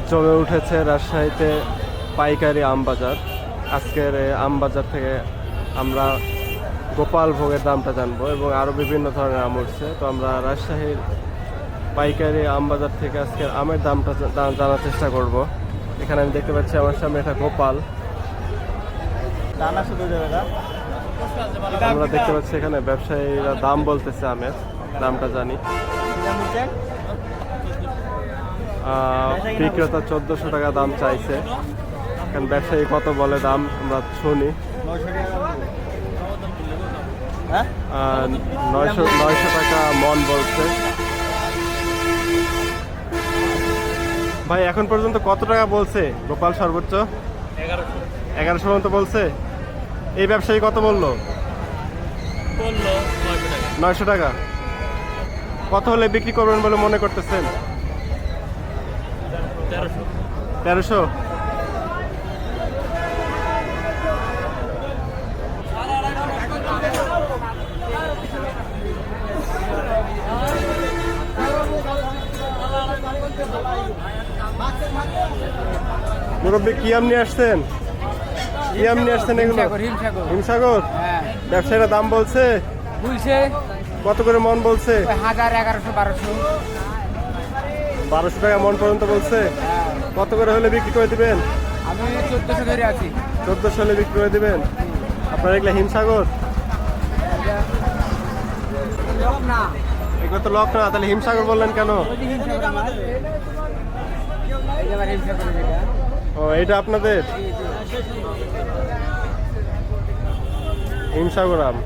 জমে উঠেছে রাজশাহীতে পাইকারি আম বাজার। আজকের আম বাজার থেকে আমরা গোপাল ভোগের দামটা জানবো এবং আরও বিভিন্ন ধরনের আম উঠছে। তো আমরা রাজশাহীর পাইকারি আম বাজার থেকে আজকের আমের দামটা জানার চেষ্টা করব। এখানে আমি দেখতে পাচ্ছি আমার সামনে এটা গোপাল। আমরা দেখতে পাচ্ছি এখানে ব্যবসায়ীরা দাম বলতেছে, আমের দামটা জানি। বিক্রেতা 1400 টাকা দাম চাইছে। এখন ব্যবসায়ী কত বলে দাম আমরা শুনি। 900 টাকা মন বলছে। ভাই এখন পর্যন্ত কত টাকা বলছে গোপাল সর্বোচ্চ? 1100 পর্যন্ত বলছে। এই ব্যবসায়ী কত বললো? 900 টাকা। কত হলে বিক্রি করবেন বলে মনে করতেছেন? 1300। মুরব্বী কি আম নিয়ে আসছেন? কি আম নিয়ে আসছেন এগুলো? হিমসাগর। ব্যবসায়ীরা দাম বলছে? কত করে মন বলছে? 1000, 1100, 1200। 1200 টাকা মন পর্যন্ত বলছে। কত করে হলে বিক্রি করে দিবেন? আমি 1400 ধরে আছি। 1400 হলে বিক্রি করে দিবেন। আপনার এগুলো হিমসাগর? এগুলো তো লক না, তাহলে হিমসাগর বললেন কেন? ও এটা আপনাদের হিমসাগর আম।